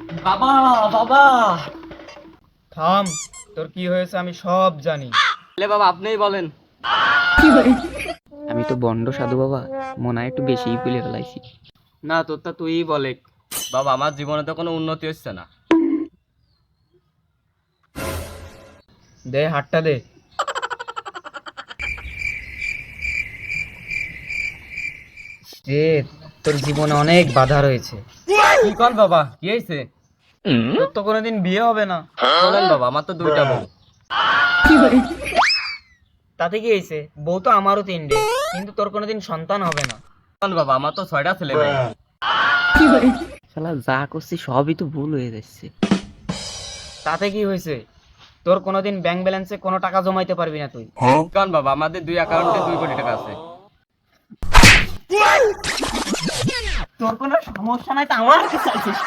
বাবা বাবা, থাম, তোর কি হয়েছে আমি সব জানি। বাবা আপনিই বলেন। আমি তো বন্ড সাধু বাবা, মনে হয় একটু বেশিই ভুলে ফেলাইছি। না তোরটা তুইই বলে। বাবা আমার জীবনে তো কোনো উন্নতি হচ্ছে না। দে হাতটা দে। রে, তোর জীবনে অনেক বাধা রয়েছে। কি কর বাবা, কি হয়েছে? তোর তো কোনোদিন বিয়ে হবে না। বলেন বাবা, আমার তো দুইটা বউ। তাতে কি হয়েছে? বউ তো আমারও তিনটে, কিন্তু তোর কোনোদিন সন্তান হবে না। বলেন বাবা, আমার তো 6টা ছেলে মেয়ে। শালা যা করছি সবই তো ভুল হয়ে যাচ্ছে। তাতে কি হয়েছে? তোর কোনোদিন ব্যাংক ব্যালেন্সে কোনো টাকা জমাইতে পারবি না তুই। কারণ বাবা আমাদের দুই অ্যাকাউন্টে 2 কোটি টাকা আছে। তোর কোনো সমস্যা নাই তো আমার কি চাইছিস?